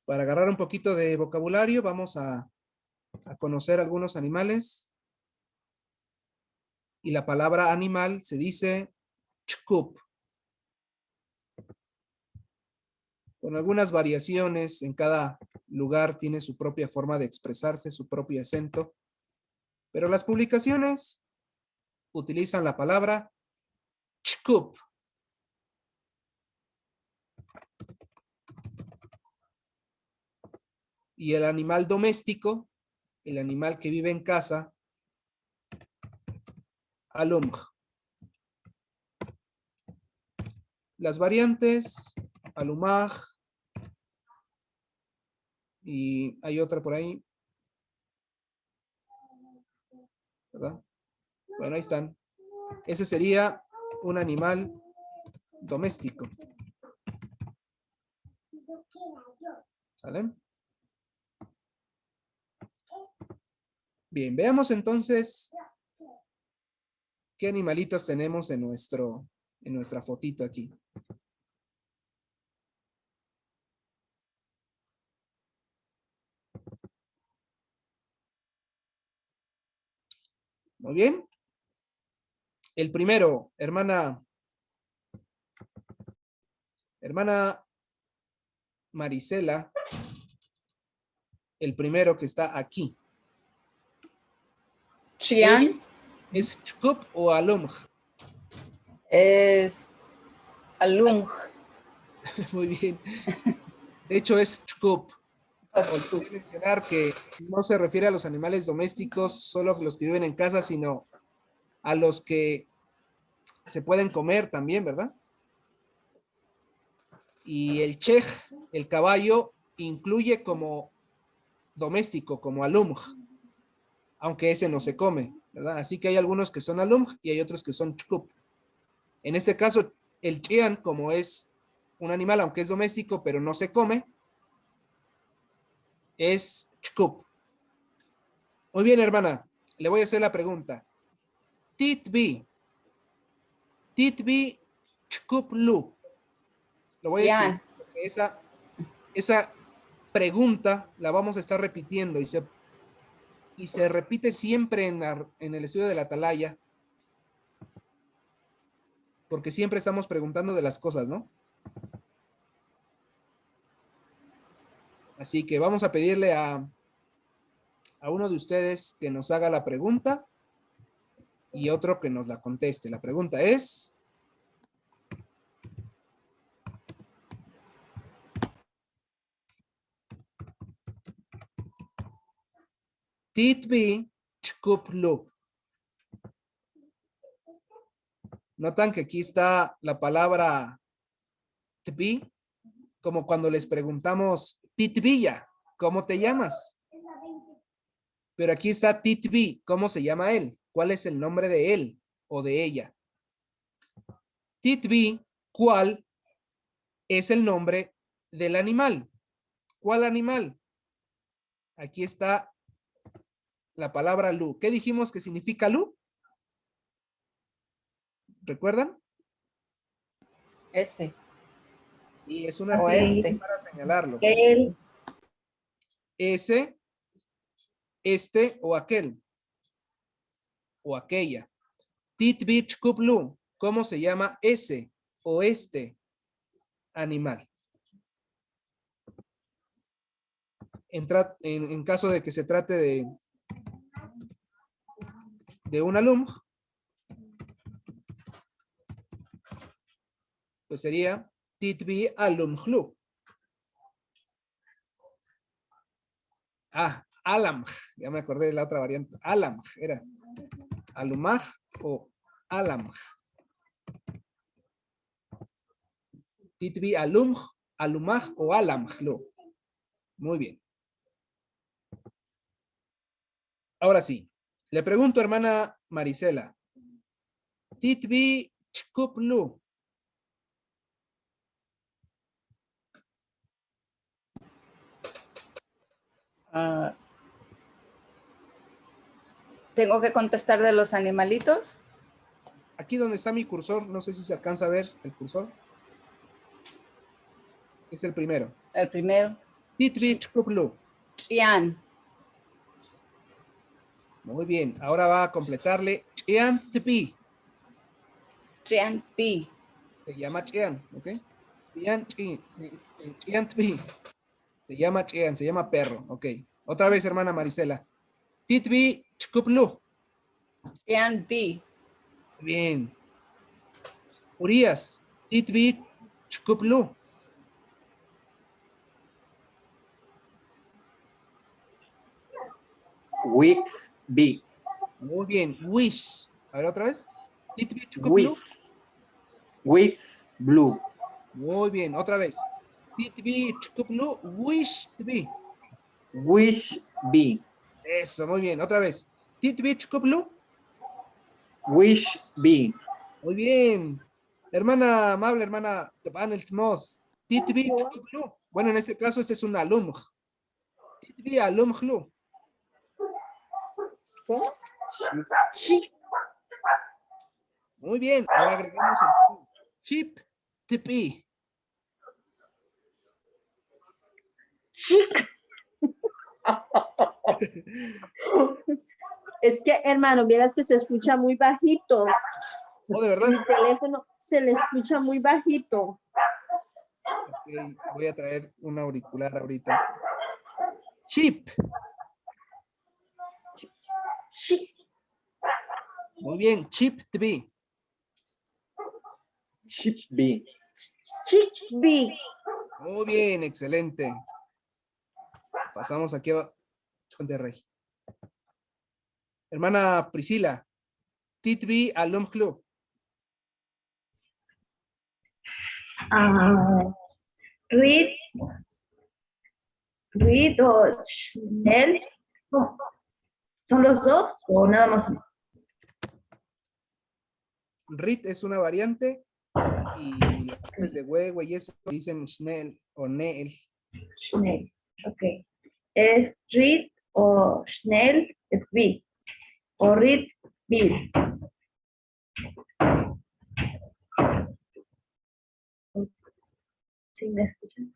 Para agarrar un poquito de vocabulario, vamos a conocer algunos animales. Y la palabra animal se dice chkup. Con algunas variaciones, en cada lugar tiene su propia forma de expresarse, su propio acento. Pero las publicaciones utilizan la palabra chkup. Y el animal doméstico, el animal que vive en casa, alumj. Las variantes, alumaj, y hay otra por ahí, ¿verdad? Bueno, ahí están. Ese sería un animal doméstico. ¿Sale? Bien, veamos entonces qué animalitos tenemos en nuestra fotito aquí. Muy bien. El primero, hermana Marisela, el primero que está aquí. Chian ¿Es chkup o alumj? es alumj. Muy bien. De hecho, es chkup. Olvidé mencionar que no se refiere a los animales domésticos, solo los que viven en casa, sino a los que se pueden comer también, ¿verdad? Y el chej, el caballo, incluye como doméstico, como alumj, aunque ese no se come, ¿verdad? Así que hay algunos que son alumj y hay otros que son chkup. En este caso, el chian, como es un animal, aunque es doméstico, pero no se come, es chkup. Muy bien, hermana, le voy a hacer la pregunta. Titbi chkup lu. Lo voy a escribir porque esa pregunta la vamos a estar repitiendo y se repite siempre en el estudio de la atalaya, porque siempre estamos preguntando de las cosas, ¿no? Así que vamos a pedirle a uno de ustedes que nos haga la pregunta y otro que nos la conteste. La pregunta es... Titbi chkup lu. Notan que aquí está la palabra tbi, como cuando les preguntamos, Titbilla, ¿cómo te llamas? Pero aquí está Titbi, ¿cómo se llama él? ¿Cuál es el nombre de él o de ella? Titbi, ¿cuál es el nombre del animal? ¿Cuál animal? Aquí está la palabra lu. ¿Qué dijimos que significa lu? ¿Recuerdan? Ese. Y es un O artículo para señalarlo. El, Ese, este o aquel. O aquella. Titbich kuplu. ¿Cómo se llama ese o este animal? En caso de que se trate de un alumno, pues sería Titbi alumhlu. Ah, alam. Ya me acordé de la otra variante. Alam era. Alumaj o alam. Titbi alumaj o alamhlu. Muy bien. Ahora sí. Le pregunto, hermana Marisela. Titbi chkuplu. ¿Tengo que contestar de los animalitos? Aquí donde está mi cursor, no sé si se alcanza a ver el cursor. Es el primero. El primero. Titbi chukuplu. Chian. Muy bien. Ahora va a completarle chian tbi. Chian pi. Se llama chian, ¿ok? Chian tbi. Se llama chian, se llama perro, ¿ok? Otra vez, hermana Marisela. Titbi chukuplu. Chian pi. Bien. Urias. Titbi chukuplu. Wixby. Muy bien. Wish. A ver, otra vez. Titbi chukuplu. Wix blue. Muy bien. Otra vez. Titbi chukuplu. Wish tbi. Wishby. Eso, muy bien. Otra vez. Titbi chukuplu. Wishby. Muy bien. Hermana amable, hermana Taban Tmoz. Titbi chukuplu. Bueno, en este caso, este es un alumj. Titbi alumjlu. Muy bien. Ahora agregamos el chip tipi. Chic. Es que, hermano, vieras que se escucha muy bajito. Oh, de verdad. En el teléfono se le escucha muy bajito. Ok, voy a traer un auricular ahorita. Chip. Chic. Muy bien. Chip tipi. Chipby. Chickbee. Muy bien, excelente. Pasamos aquí a Rey. Hermana Priscila. Titbi alumjlu. Read o Schnell. ¿Son los dos o nada más uno? Rit es una variante y las partes de huevo y eso dicen Schnell o Nel. Schnell. Ok. ¿Es Read o Schnell? Es B. O Read B. ¿Sí me escuchan?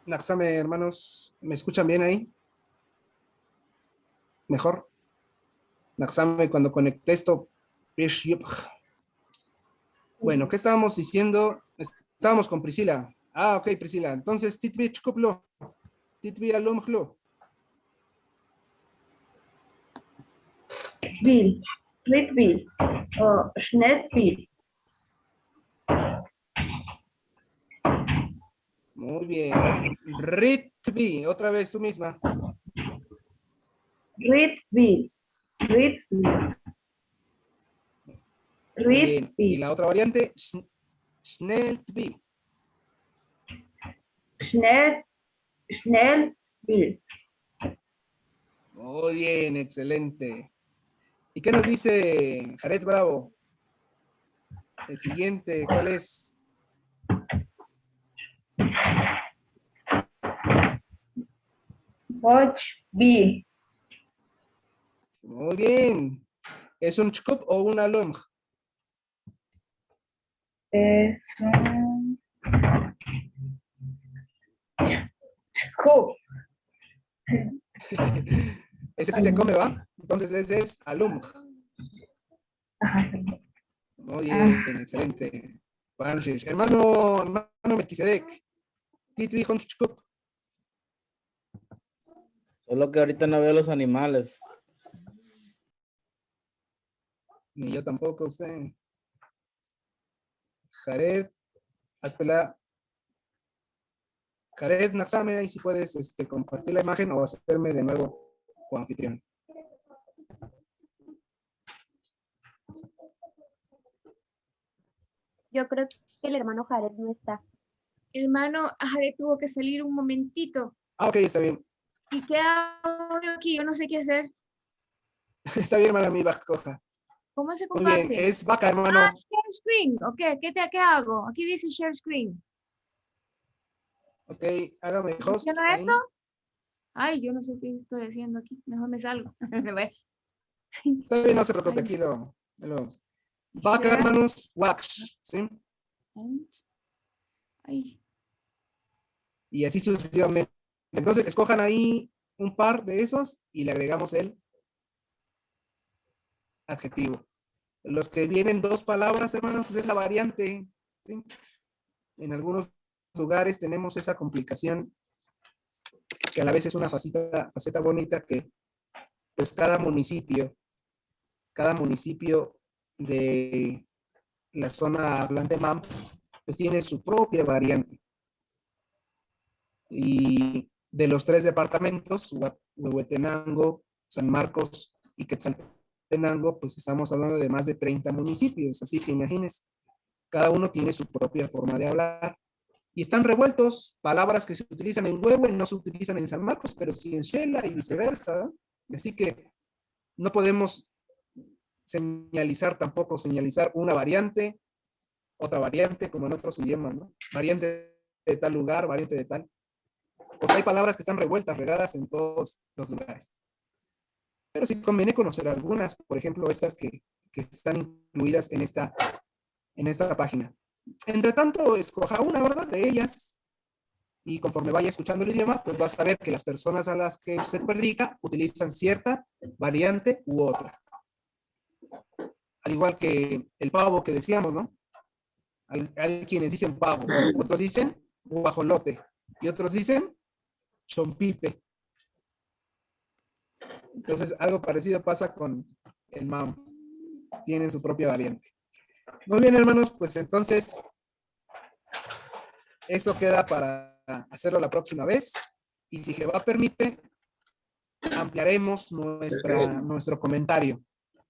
Naxame, hermanos, ¿me escuchan bien ahí? Mejor. Naxame, cuando conecté esto. Bueno, ¿qué estábamos diciendo? Estábamos con Priscila. Ah, ok, Priscila. Entonces, Titbi chukuplo. Titbi alumjlo. Bill. Read Bill. O Schnell Bill. Muy bien. Ritbi, otra vez tú misma. Read Bill. Read Bill. Muy Read bien. Y Bill. la otra variante, Schnelltbi. Schnell Bill. Muy bien, excelente. ¿Y qué nos dice Jared Bravo? El siguiente, ¿cuál es? Watch B. Muy bien. ¿Es un chkup o un alumj? Es un scoop. Ese sí se come, ¿va? Entonces ese es alumj. Ajá. Muy bien, excelente. Banshish. Hermano Melquisedec. Titvi Hon Chkup. Solo que ahorita no veo los animales. Ni yo tampoco, usted. Jared, Atpela. Jared Naxame, ahí si puedes compartir la imagen o hacerme de nuevo coanfitrión. Yo creo que el hermano Jared no está. Hermano, Jared tuvo que salir un momentito. Ah, ok, está bien. ¿Y qué hago yo aquí? Yo no sé qué hacer. Está bien, hermano, mi coja. ¿Cómo se Muy bien, comparte? es vaca, hermano. Share screen. Ok, ¿qué hago? Aquí dice share screen. Ok, hágame host. ¿Funciona ahí. esto? Ay, yo no sé qué estoy haciendo aquí. Mejor me salgo. Está bien, no se preocupe, aquí lo vemos. Vaca, Share hermanos, wax, ¿sí? and- Ay, Y así sucesivamente. Entonces, escojan ahí un par de esos y le agregamos el adjetivo. Los que vienen dos palabras, hermanos, pues es la variante, ¿sí? En algunos lugares tenemos esa complicación que a la vez es una faceta bonita que pues cada municipio de la zona hablante MAM pues tiene su propia variante. Y de los 3 departamentos, Huehuetenango, San Marcos y Quetzaltenango, pues estamos hablando de más de 30 municipios, así que imagínense, cada uno tiene su propia forma de hablar. Y están revueltos, palabras que se utilizan en Huehue no se utilizan en San Marcos, pero sí en Xela y viceversa, ¿no? Así que no podemos señalizar una variante, otra variante, como en otros idiomas, ¿no? Variante de tal lugar, variante de tal. Porque hay palabras que están revueltas, regadas en todos los lugares. Pero sí conviene conocer algunas, por ejemplo, estas que están incluidas en esta página. Entre tanto, escoja una, ¿verdad? De ellas. Y conforme vaya escuchando el idioma, pues vas a ver que las personas a las que usted predica utilizan cierta variante u otra. Al igual que el pavo que decíamos, ¿no? Hay quienes dicen pavo, otros dicen guajolote y otros dicen chompipe. Entonces, algo parecido pasa con el MAM. Tienen su propia variante. Muy bien, hermanos, pues entonces, eso queda para hacerlo la próxima vez. Y si Jehová permite, ampliaremos nuestro comentario.